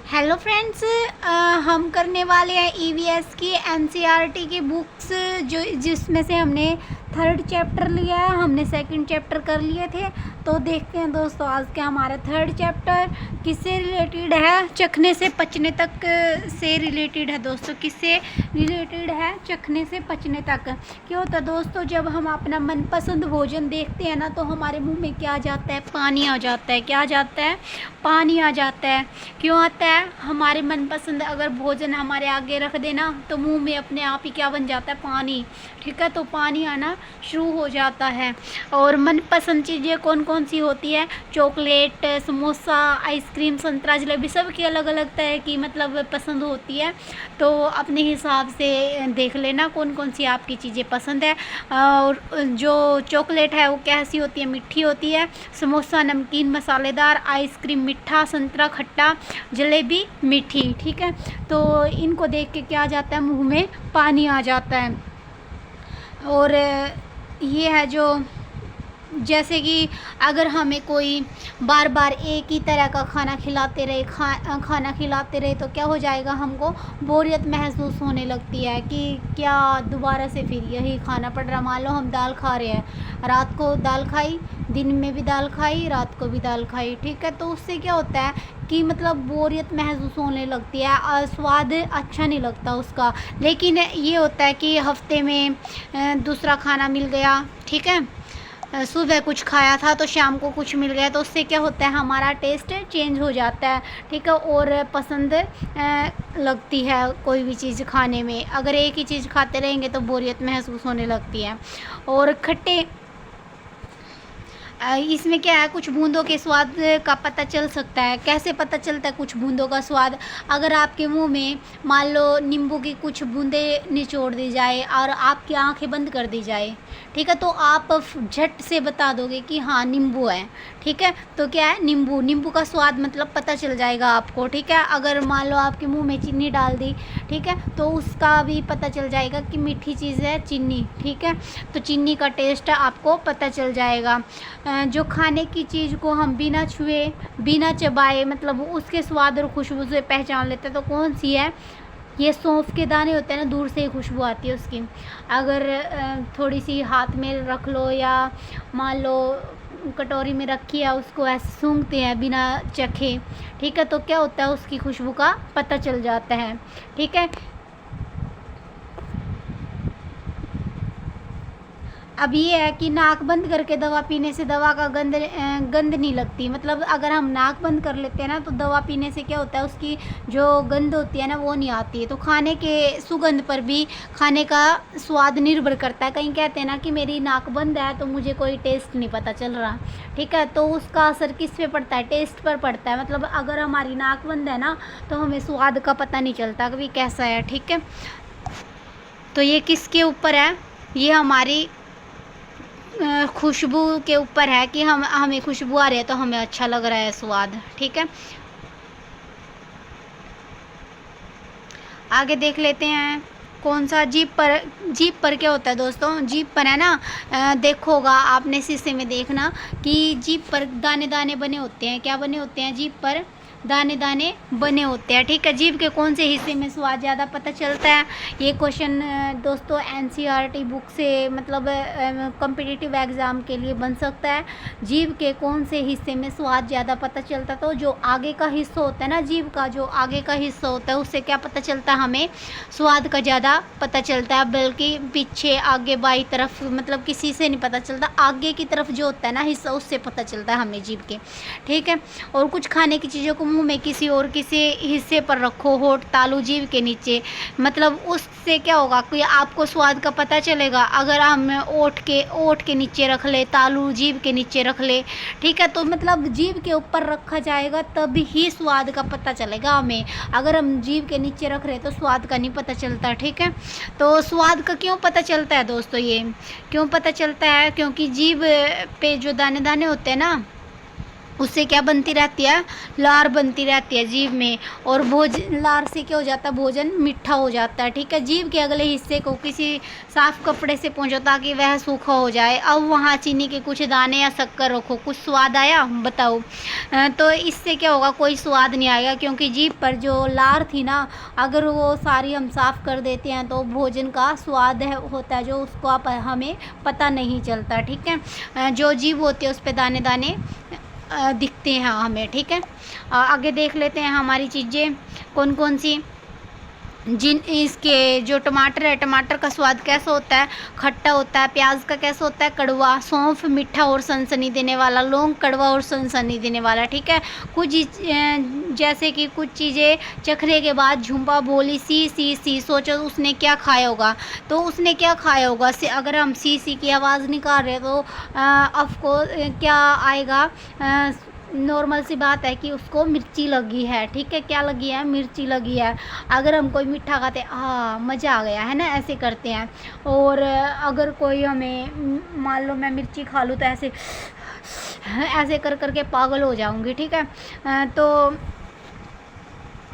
Hello friends, हम करने वाले हैं ईवीएस की एनसीईआरटी की बुक्स जो जिसमें से हमने थर्ड चैप्टर लिया है। हमने सेकंड चैप्टर कर लिए थे। तो देखते हैं दोस्तों आज क्या हमारा थर्ड चैप्टर किससे रिलेटेड है। चखने से पचने तक से रिलेटेड है दोस्तों। किससे रिलेटेड है? चखने से पचने तक। क्यों होता है दोस्तों, जब हम अपना मनपसंद भोजन देखते हैं ना तो हमारे मुंह में क्या जाता है? पानी आ जाता है। क्या जाता है? पानी आ जाता है। क्यों आता है? हमारे मनपसंद अगर भोजन हमारे आगे रख देना तो मुंह में अपने आप ही क्या बन जाता है? पानी। ठीक है, तो पानी आना शुरू हो जाता है। और मनपसंद चीज़ें कौन कौन सी होती है? चॉकलेट, समोसा, आइसक्रीम, संतरा, जलेबी, सबकी अलग अलग तरह की मतलब पसंद होती है। तो अपने हिसाब से देख लेना कौन कौन सी आपकी चीज़ें पसंद है। और जो चॉकलेट है वो कैसी होती है? मीठी होती है। समोसा नमकीन मसालेदार, आइसक्रीम मीठा, संतरा खट्टा, जलेबी मीठी। ठीक है, तो इनको देख के क्या जाता है? मुंह में पानी आ जाता है। और ये है जो जैसे कि अगर हमें कोई बार बार एक ही तरह का खाना खिलाते रहे खाना खिलाते रहे तो क्या हो जाएगा? हमको बोरियत महसूस होने लगती है कि क्या दोबारा से फिर यही खाना पड़ रहा। मान लो हम दाल खा रहे हैं, रात को दाल खाई, दिन में भी दाल खाई, रात को भी दाल खाई। ठीक है, तो उससे क्या होता है कि मतलब बोरियत महसूस होने लगती है और स्वाद अच्छा नहीं लगता उसका। लेकिन ये होता है कि हफ्ते में दूसरा खाना मिल गया। ठीक है, सुबह कुछ खाया था तो शाम को कुछ मिल गया तो उससे क्या होता है? हमारा टेस्ट चेंज हो जाता है। ठीक है, और पसंद लगती है कोई भी चीज़ खाने में। अगर एक ही चीज़ खाते रहेंगे तो बोरियत महसूस होने लगती है। और खट्टे इसमें क्या है? कुछ बूंदों के स्वाद का पता चल सकता है। कैसे पता चलता है कुछ बूंदों का स्वाद? अगर आपके मुंह में मान लो नींबू की कुछ बूंदें निचोड़ दी जाए और आपकी आंखें बंद कर दी जाए, ठीक है, तो आप झट से बता दोगे कि हाँ नींबू है। ठीक है, तो क्या है? नींबू। नींबू का स्वाद मतलब पता चल जाएगा आपको। ठीक है, अगर मान लो आपके मुंह में चीनी डाल दी, ठीक है, तो उसका भी पता चल जाएगा कि मीठी चीज़ है चीनी। ठीक है, तो चीनी का टेस्ट आपको पता चल जाएगा। जो खाने की चीज़ को हम बिना छुए बिना चबाए मतलब उसके स्वाद और खुशबू से पहचान लेते हैं तो कौन सी है? ये सौंफ के दाने होते हैं ना, दूर से ही खुशबू आती है उसकी। अगर थोड़ी सी हाथ में रख लो या मान लो कटोरी में रखी है, उसको ऐसे सूंघते हैं बिना चखे। ठीक है, तो क्या होता है? उसकी खुशबू का पता चल जाता है। ठीक है, अब ये है कि नाक बंद करके दवा पीने से दवा का गंध नहीं लगती। मतलब अगर हम नाक बंद कर लेते हैं ना तो दवा पीने से क्या होता है? उसकी जो गंध होती है ना वो नहीं आती है। तो खाने के सुगंध पर भी खाने का स्वाद निर्भर करता है। कहीं कहते हैं ना कि मेरी नाक बंद है तो मुझे कोई टेस्ट नहीं पता चल रहा। ठीक है, तो उसका असर किस पे पड़ता है? टेस्ट पर पड़ता है। मतलब अगर हमारी नाक बंद है ना तो हमें स्वाद का पता नहीं चलता कि कैसा है। ठीक है, तो ये किसके ऊपर है? ये हमारी खुशबू के ऊपर है कि हमें खुशबू आ रही है तो हमें अच्छा लग रहा है स्वाद। ठीक है, आगे देख लेते हैं कौन सा। जीप पर क्या होता है दोस्तों? जीप पर है ना, देखो होगा आपने शीशे में देखना कि जीप पर दाने दाने बने होते हैं। क्या बने होते हैं? जीप पर दाने दाने बने होते हैं। ठीक है, जीभ के कौन से हिस्से में स्वाद ज़्यादा पता चलता है? ये क्वेश्चन दोस्तों एनसीईआरटी बुक से मतलब कॉम्पिटिटिव एग्ज़ाम के लिए बन सकता है। जीभ के कौन से हिस्से में स्वाद ज़्यादा पता चलता है? तो जो आगे का हिस्सा होता है ना, जीभ का जो आगे का हिस्सा होता है उससे क्या पता चलता है? हमें स्वाद का ज़्यादा पता चलता है। बल्कि पीछे आगे बाई तरफ मतलब किसी से नहीं पता चलता। आगे की तरफ जो होता है ना हिस्सा उससे पता चलता है हमें जीभ के। ठीक है, और कुछ खाने की चीज़ों को मुंह में किसी हिस्से पर रखो, होठ तालू जीभ के नीचे, मतलब उससे क्या होगा कि आपको स्वाद का पता चलेगा। अगर हम ओठ के नीचे रख ले, तालू जीभ के नीचे रख ले, ठीक है, तो मतलब जीभ के ऊपर रखा जाएगा तब ही स्वाद का पता चलेगा हमें। अगर हम जीभ के नीचे रख रहे तो स्वाद का नहीं पता चलता। ठीक है, तो स्वाद का क्यों पता चलता है दोस्तों? ये क्यों पता चलता है? क्योंकि जीभ पे जो दाने दाने होते हैं ना उससे क्या बनती रहती है, लार बनती रहती है जीभ में, और लार से क्या हो जाता है, भोजन मीठा हो जाता है। ठीक है, जीभ के अगले हिस्से को किसी साफ कपड़े से पोंछो ताकि वह सूखा हो जाए। अब वहाँ चीनी के कुछ दाने या शक्कर रखो, कुछ स्वाद आया बताओ। तो इससे क्या होगा, कोई स्वाद नहीं आएगा, क्योंकि जीभ पर जो लार थी ना, अगर वो सारी हम साफ कर देते हैं तो भोजन का स्वाद होता है जो उसको आप हमें पता नहीं चलता। ठीक है, जो जीभ होती है उस पर दाने दाने दिखते हैं हमें। ठीक है, आगे देख लेते हैं हमारी चीज़ें कौन कौन सी। जिन इसके जो टमाटर है, टमाटर का स्वाद कैसा होता है, खट्टा होता है। प्याज का कैसा होता है, कड़वा। सौंफ मीठा और सनसनी देने वाला। लौंग कड़वा और सनसनी देने वाला। ठीक है, कुछ जैसे कि कुछ चीज़ें चखने के बाद झुम्पा बोली सी सी सी, सोचो उसने क्या खाया होगा। तो उसने क्या खाया होगा से अगर हम सी सी की आवाज़ निकाल रहे हैं तो ऑफकोर्स क्या आएगा, नॉर्मल सी बात है कि उसको मिर्ची लगी है। ठीक है, क्या लगी है, मिर्ची लगी है। अगर हम कोई मीठा खाते हैं, मज़ा आ गया है ना, ऐसे करते हैं। और अगर कोई हमें, मान लो मैं मिर्ची खा लूँ तो ऐसे ऐसे कर करके पागल हो जाऊंगी। ठीक है, तो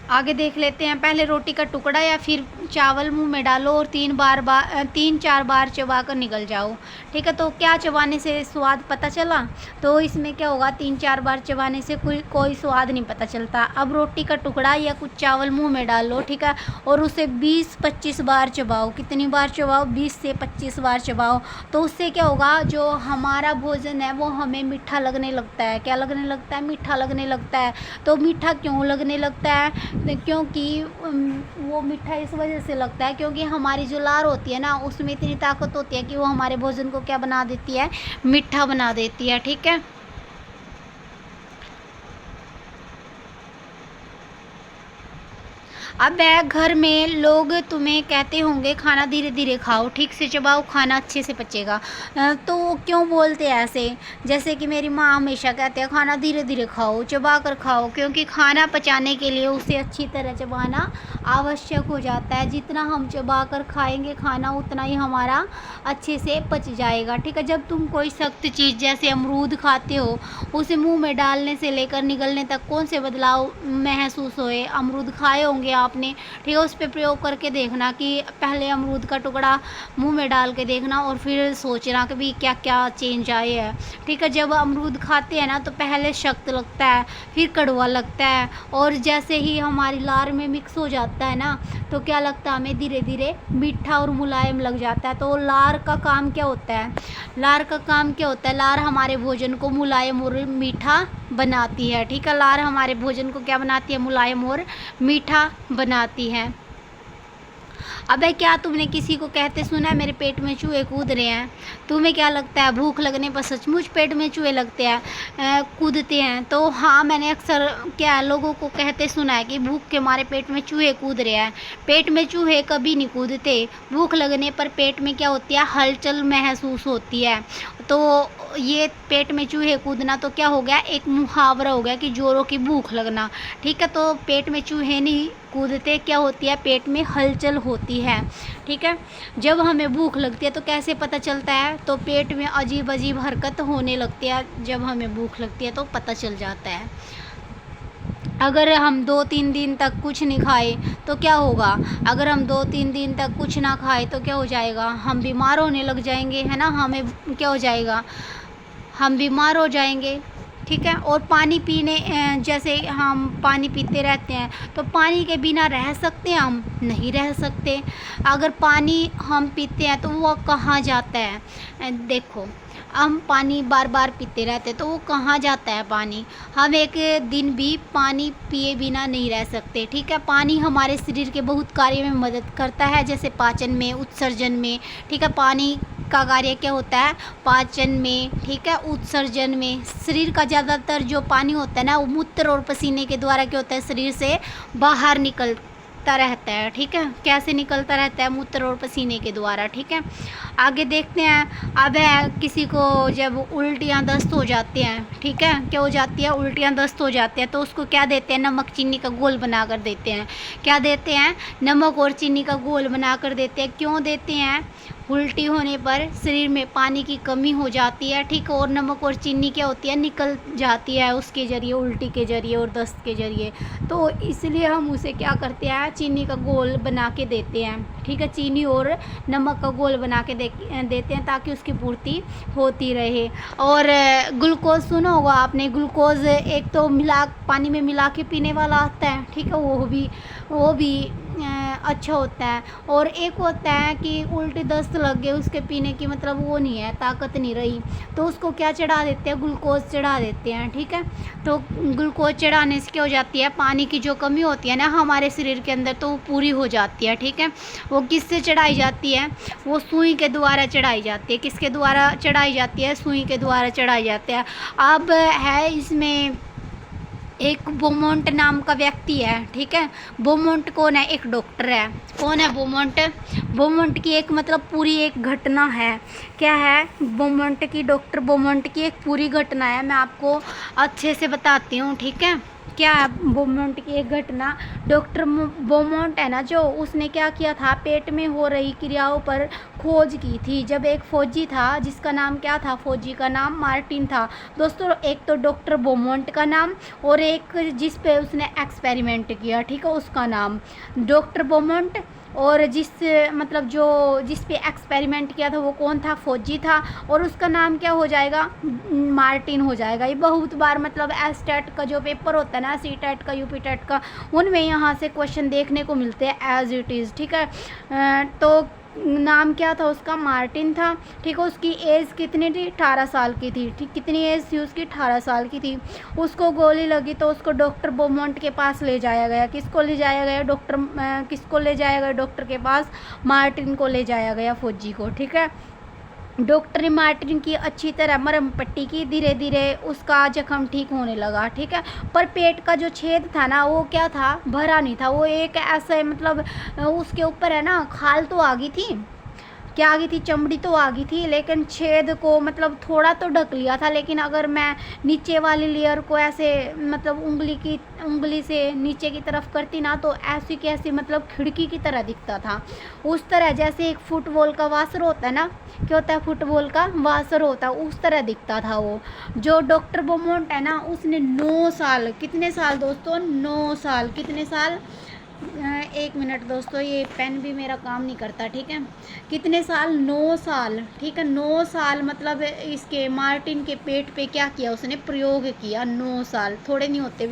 आगे देख लेते हैं। पहले रोटी का टुकड़ा या फिर चावल मुंह में डालो और 3-4 बार चबा कर निकल जाओ। ठीक है, तो क्या चबाने से स्वाद पता चला, तो इसमें क्या होगा, 3-4 बार चबाने से कोई स्वाद नहीं पता चलता। अब रोटी का टुकड़ा या कुछ चावल मुंह में डालो, ठीक है, और उसे 20-25 बार चबाओ। कितनी बार चबाओ, 20 से 25 बार चबाओ। तो उससे क्या होगा, जो हमारा भोजन है वो हमें मीठा लगने लगता है। क्या लगने लगता है, मीठा लगने लगता है। तो मीठा क्यों लगने लगता है, क्योंकि वो मीठा इस वजह से लगता है क्योंकि हमारी जो लार होती है ना, उसमें इतनी ताकत होती है कि वो हमारे भोजन को क्या बना देती है, मीठा बना देती है। ठीक है, अब घर में लोग तुम्हें कहते होंगे खाना धीरे धीरे खाओ, ठीक से चबाओ, खाना अच्छे से पचेगा। तो वो क्यों बोलते हैं ऐसे, जैसे कि मेरी माँ हमेशा कहते हैं खाना धीरे धीरे खाओ, चबा कर खाओ, क्योंकि खाना पचाने के लिए उसे अच्छी तरह चबाना आवश्यक हो जाता है। जितना हम चबा कर खाएंगे खाना, उतना ही हमारा अच्छे से पच जाएगा। ठीक है, जब तुम कोई सख्त चीज़ जैसे अमरूद खाते हो, उसे मुंह में डालने से लेकर निगलने तक कौन से बदलाव महसूस होए। अमरूद खाए होंगे आपने, ठीक है, उस पर प्रयोग करके देखना कि पहले अमरूद का टुकड़ा मुंह में डाल के देखना और फिर सोचना कि भी क्या क्या चेंज आए है। ठीक है, जब अमरूद खाते हैं ना तो पहले सख्त लगता है, फिर कड़वा लगता है, और जैसे ही हमारी लार में मिक्स हो जाता है ना तो क्या लगता है हमें, धीरे धीरे मीठा और मुलायम लग जाता है। तो लार का काम क्या होता है, लार का काम क्या होता है, लार हमारे भोजन को मुलायम और मीठा बनाती है। ठीक है, लार हमारे भोजन को क्या बनाती है, मुलायम और मीठा बनाती है। अबे क्या तुमने किसी को कहते सुना है मेरे पेट में चूहे कूद रहे हैं। तुम्हें क्या लगता है, भूख लगने पर सचमुच पेट में चूहे लगते हैं, कूदते हैं? तो हाँ, मैंने अक्सर क्या लोगों को कहते सुना है कि भूख के मारे पेट में चूहे कूद रहे हैं। पेट में चूहे कभी नहीं कूदते। भूख लगने पर पेट में क्या होती है, हलचल महसूस होती है। तो ये पेट में चूहे कूदना तो क्या हो गया, एक मुहावरा हो गया कि जोरों की भूख लगना। ठीक है, तो पेट में चूहे नहीं कूदते, क्या होती है, पेट में हलचल होती है। ठीक है, जब हमें भूख लगती है तो कैसे पता चलता है, तो पेट में अजीब अजीब हरकत होने लगती है। जब हमें भूख लगती है तो पता चल जाता है। अगर हम 2-3 दिन तक कुछ नहीं खाए तो क्या होगा, अगर हम 2-3 दिन तक कुछ ना खाए तो क्या हो जाएगा, हम बीमार होने लग जाएंगे, है ना। हमें क्या हो जाएगा, हम बीमार हो जाएंगे। ठीक है, और पानी पीने, जैसे हम पानी पीते रहते हैं तो पानी के बिना रह सकते हैं हम, नहीं रह सकते। अगर पानी हम पीते हैं तो वो कहाँ जाता है, देखो हम पानी बार बार पीते रहते हैं तो वो कहाँ जाता है पानी, हम एक दिन भी पानी पिए बिना नहीं रह सकते। ठीक है, पानी हमारे शरीर के बहुत कार्य में मदद करता है, जैसे पाचन में, उत्सर्जन में। ठीक है, पानी का कार्य क्या होता है, पाचन में, ठीक है, उत्सर्जन में। शरीर का ज़्यादातर जो पानी होता है ना, वो मूत्र और पसीने के द्वारा क्या होता है, शरीर से बाहर निकलता रहता है। ठीक है, कैसे निकलता रहता है, मूत्र और पसीने के द्वारा। ठीक है, आगे देखते हैं। अब है किसी को जब उल्टियाँ दस्त हो जाते हैं, ठीक है, क्या हो जाती है, उल्टियाँ दस्त हो जाते हैं, तो उसको क्या देते हैं, नमक चीनी का घोल बना कर देते हैं। क्या देते हैं, नमक और चीनी का घोल बना कर देते हैं। क्यों देते हैं, उल्टी होने पर शरीर में पानी की कमी हो जाती है, ठीक है, और नमक और चीनी क्या होती है, निकल जाती है उसके ज़रिए, उल्टी के ज़रिए और दस्त के ज़रिए। तो इसलिए हम उसे क्या करते हैं, चीनी का घोल बना के देते हैं, ठीक है, चीनी और नमक का घोल बना के देते हैं ताकि उसकी पूर्ति होती रहे। और ग्लूकोज सुना होगा आपने, ग्लूकोज एक तो पानी में मिला के पीने वाला आता है, ठीक है, वो भी अच्छा होता है। और एक होता है कि उल्टी दस्त लग गए, उसके पीने की मतलब वो नहीं है, ताकत नहीं रही, तो उसको क्या चढ़ा देते हैं, ग्लूकोज चढ़ा देते हैं, ठीक है। तो ग्लूकोज चढ़ाने से क्या हो जाती है, पानी की जो कमी होती है ना हमारे शरीर के अंदर, तो वो पूरी हो जाती है, ठीक है। वो किससे चढ़ाई जाती है, वो सुई के द्वारा चढ़ाई जाती है। किसके द्वारा चढ़ाई जाती है, सुई के द्वारा चढ़ाई जाती है। अब है इसमें एक बोमोंट नाम का व्यक्ति है, ठीक है। बोमोंट कौन है, एक डॉक्टर है। कौन है बोमोंट, बोमोंट की एक मतलब पूरी एक घटना है। क्या है, बोमोंट की, डॉक्टर बोमोंट की एक पूरी घटना है, मैं आपको अच्छे से बताती हूँ, ठीक है। क्या है बोमोंट की एक घटना, डॉक्टर बोमोंट है ना जो, उसने क्या किया था, पेट में हो रही क्रियाओं पर खोज की थी। जब एक फौजी था जिसका नाम क्या था, फौजी का नाम मार्टिन था दोस्तों। एक तो डॉक्टर बोमोंट का नाम, और एक जिस पे उसने एक्सपेरिमेंट किया, ठीक है, उसका नाम डॉक्टर बोमोंट। और जिस पे एक्सपेरिमेंट किया था वो कौन था, फौजी था, और उसका नाम क्या हो जाएगा, मार्टिन हो जाएगा। ये बहुत बार मतलब एसटेट का जो पेपर होता है ना, सी टेट का, यूपी टेट का, उनमें यहाँ से क्वेश्चन देखने को मिलते हैं एज इट इज़, ठीक है। तो नाम क्या था उसका, मार्टिन था, ठीक है। उसकी एज कितनी थी, 18 साल की थी, ठीक। कितनी एज थी उसकी, 18 साल की थी। उसको गोली लगी तो उसको डॉक्टर बोमोंट के पास ले जाया गया। किसको ले जाया गया, किसको ले जाया गया, डॉक्टर के पास, मार्टिन को ले जाया गया, फौजी को, ठीक है। डॉक्टर ने मार्टिन की अच्छी तरह मरहम पट्टी की, धीरे धीरे उसका जख्म ठीक होने लगा, ठीक है। पर पेट का जो छेद था ना, वो क्या था, भरा नहीं था। वो एक ऐसे मतलब उसके ऊपर है ना, खाल तो आ गई थी, क्या आ गई थी, चमड़ी तो आ गई थी, लेकिन छेद को मतलब थोड़ा तो ढक लिया था। लेकिन अगर मैं नीचे वाली लेयर को ऐसे मतलब उंगली से नीचे की तरफ करती ना, तो ऐसी कैसी मतलब खिड़की की तरह दिखता था। उस तरह जैसे एक फुटबॉल का वासर होता है ना, क्या होता है, फुटबॉल का वासर होता है, उस तरह दिखता था वो। जो डॉक्टर बोमोंट है ना, उसने 9 साल, कितने साल दोस्तों, 9 साल, कितने साल, एक मिनट दोस्तों, ये पेन भी मेरा काम नहीं करता, ठीक है। कितने साल, 9 साल, ठीक है। 9 साल मतलब इसके मार्टिन के पेट पे क्या किया उसने, प्रयोग किया। 9 साल थोड़े नहीं होते,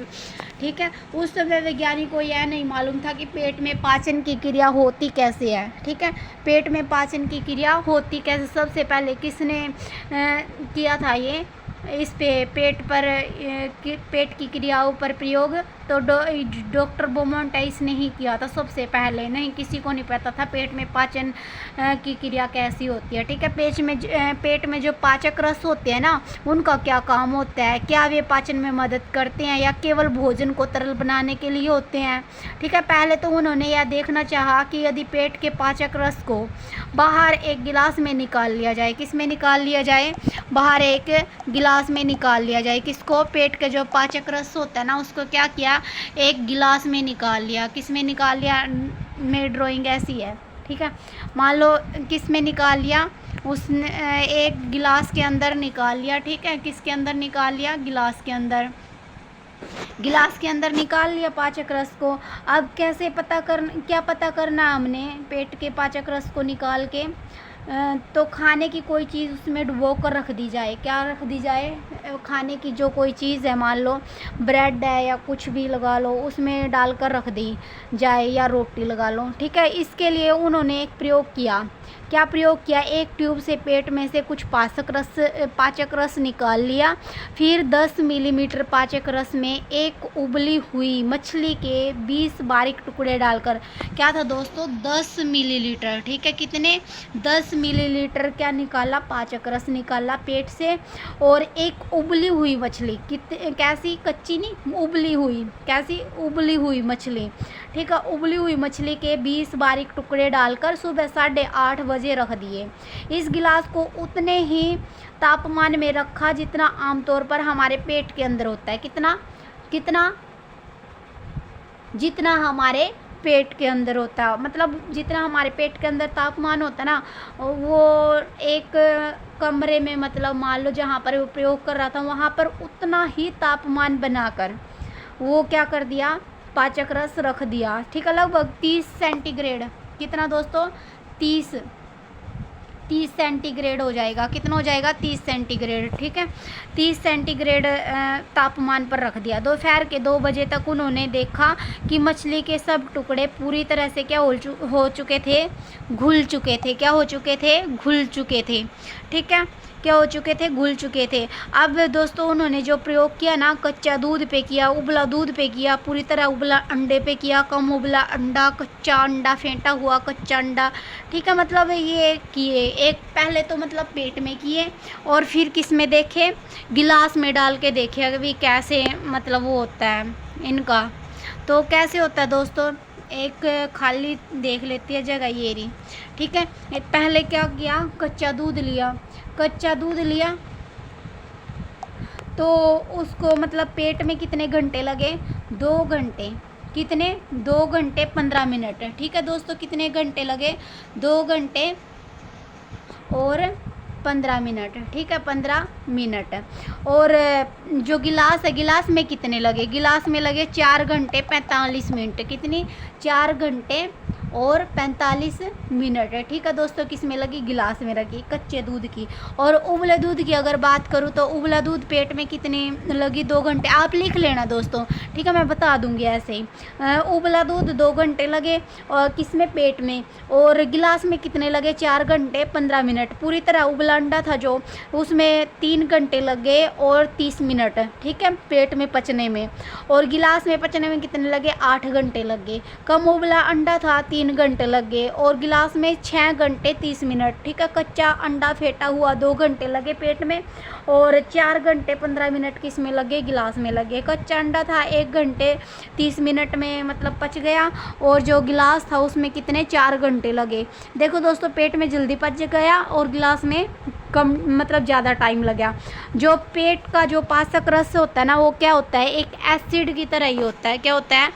ठीक है। उस समय वैज्ञानिक को यह नहीं मालूम था कि पेट में पाचन की क्रिया होती कैसे है, ठीक है। पेट में पाचन की क्रिया होती कैसे, सबसे पहले किसने किया था ये, इस पे पेट की क्रियाओं पर प्रयोग, तो डॉक्टर बोमोंट इसने ही किया था सबसे पहले। नहीं, किसी को नहीं पता था पेट में पाचन की क्रिया कैसी होती है, ठीक है। पेट में जो पाचक रस होते हैं ना, उनका क्या काम होता है, क्या वे पाचन में मदद करते हैं या केवल भोजन को तरल बनाने के लिए होते हैं, ठीक है। पहले तो उन्होंने यह देखना चाहा कि यदि पेट के पाचक रस को बाहर एक गिलास में निकाल लिया जाए, किस में निकाल लिया जाए, बाहर एक गिलास में निकाल लिया जाए, किसको, पेट के जो पाचक रस होता है ना, उसको क्या किया, एक गिलास में निकाल लिया। किस में निकाल लिया, मेरी ड्राइंग ऐसी है, ठीक है। मान लो किस में निकाल लिया, उसने एक गिलास के अंदर निकाल लिया, ठीक है। किसके अंदर निकाल लिया, गिलास के अंदर, गिलास के अंदर निकाल लिया पाचक रस को। अब कैसे क्या पता करना हमने, पेट के पाचक रस को निकाल के, तो खाने की कोई चीज़ उसमें डुबो कर रख दी जाए। क्या रख दी जाए, खाने की जो कोई चीज़ है, मान लो ब्रेड है या कुछ भी लगा लो, उसमें डालकर रख दी जाए, या रोटी लगा लो, ठीक है। इसके लिए उन्होंने एक प्रयोग किया। क्या प्रयोग किया, एक ट्यूब से पेट में से कुछ पाचक रस निकाल लिया। फिर 10 मिलीमीटर पाचक रस में एक उबली हुई मछली के 20 बारीक टुकड़े डालकर, क्या था दोस्तों, 10 मिलीलीटर, ठीक है। कितने, 10 मिलीलीटर क्या निकाला, पाचक रस निकाला पेट से। और एक उबली हुई मछली, कैसी, कच्ची नहीं, उबली हुई, कैसी, उबली हुई मछली, ठीक है। उबली हुई मछली के 20 बारीक टुकड़े डालकर सुबह 8:30 बजे रख दिए। इस गिलास को उतने ही तापमान में रखा जितना आमतौर पर हमारे पेट के अंदर होता है। कितना, जितना हमारे पेट के अंदर होता है, मतलब जितना हमारे पेट के अंदर तापमान होता है ना, वो एक कमरे में, मतलब मान लो जहाँ पर वो प्रयोग कर रहा था वहाँ पर उतना ही तापमान बनाकर वो क्या कर दिया, पाचक रस रख दिया। ठीक है, लगभग 30 सेंटीग्रेड, कितना दोस्तों, 30 सेंटीग्रेड हो जाएगा। कितना हो जाएगा, 30 सेंटीग्रेड। ठीक है, 30 सेंटीग्रेड तापमान पर रख दिया। दोपहर के 2 बजे तक उन्होंने देखा कि मछली के सब टुकड़े पूरी तरह से क्या हो चुके थे, घुल चुके थे। क्या हो चुके थे, घुल चुके थे। ठीक है, क्या हो चुके थे, घुल चुके थे। अब दोस्तों उन्होंने जो प्रयोग किया ना, कच्चा दूध पे किया, उबला दूध पे किया, पूरी तरह उबला अंडे पे किया, कम उबला अंडा, कच्चा अंडा, फेंटा हुआ कच्चा अंडा। ठीक है, मतलब ये किए, एक पहले तो मतलब पेट में किए और फिर किस में देखे, गिलास में डाल के देखे अभी कैसे मतलब वो होता है इनका। तो कैसे होता है दोस्तों, एक खाली देख लेती है जगह ये रही। ठीक है, पहले क्या किया, कच्चा दूध लिया तो उसको मतलब पेट में कितने घंटे लगे, 2 घंटे। कितने, 2 घंटे 15 मिनट। ठीक है दोस्तों, कितने घंटे लगे, 2 घंटे और 15 मिनट। ठीक है, 15 मिनट। और जो गिलास है, गिलास में कितने लगे, गिलास में लगे 4 घंटे 45 मिनट। कितनी, 4 घंटे और 45 मिनट है। ठीक है दोस्तों, किस में लगी, गिलास में लगी, कच्चे दूध की। और उबले दूध की अगर बात करूँ तो उबला दूध पेट में कितनी लगी, 2 घंटे। आप लिख लेना दोस्तों, ठीक है, मैं बता दूंगी ऐसे ही। उबला दूध 2 घंटे लगे और किस में, पेट में। और गिलास में कितने लगे, 4 घंटे 15 मिनट। पूरी तरह उबला अंडा था जो, उसमें 3 घंटे लगे और 30 मिनट। ठीक है, पेट में पचने में। और गिलास में पचने में कितने लगे, 8 घंटे लगे। कम उबला अंडा था, 3 घंटे लग गए। और गिलास में 6 घंटे 30 मिनट। ठीक है, कच्चा अंडा फेंटा हुआ 2 घंटे लगे पेट में और 4 घंटे 15 मिनट किस में लगे, गिलास में लगे। कच्चा अंडा था 1 घंटे 30 मिनट में मतलब पच गया और जो गिलास था उसमें कितने, 4 घंटे लगे। देखो दोस्तों, पेट में जल्दी पच गया और गिलास में कम मतलब ज़्यादा टाइम लगा। जो पेट का जो पाचक रस होता है ना, वो क्या होता है, एक एसिड की तरह ही होता है। क्या होता है,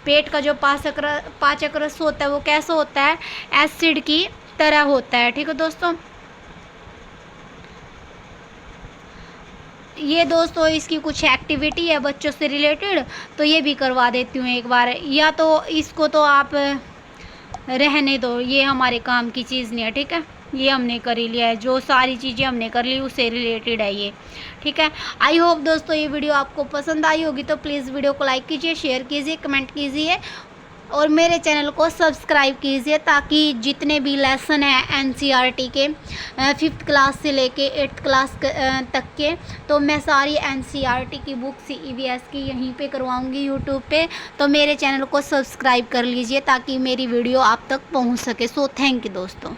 पेट का जो पाचक रस होता है वो कैसा होता है, एसिड की तरह होता है। ठीक है दोस्तों, ये दोस्तों इसकी कुछ एक्टिविटी है बच्चों से रिलेटेड, तो ये भी करवा देती हूँ एक बार। या तो इसको तो आप रहने दो, ये हमारे काम की चीज़ नहीं है। ठीक है, ये हमने कर ही लिया है, जो सारी चीज़ें हमने कर ली उससे रिलेटेड है ये। ठीक है, आई होप दोस्तों ये वीडियो आपको पसंद आई होगी, तो प्लीज़ वीडियो को लाइक कीजिए, शेयर कीजिए, कमेंट कीजिए और मेरे चैनल को सब्सक्राइब कीजिए, ताकि जितने भी लेसन हैं एनसीईआरटी के 5th क्लास से लेके 8th क्लास तक के, तो मैं सारी एनसीईआरटी की बुक्स ईवीएस की यहीं पे करवाऊंगी यूट्यूब पे। तो मेरे चैनल को सब्सक्राइब कर लीजिए ताकि मेरी वीडियो आप तक पहुंच सके। सो थैंक यू दोस्तों।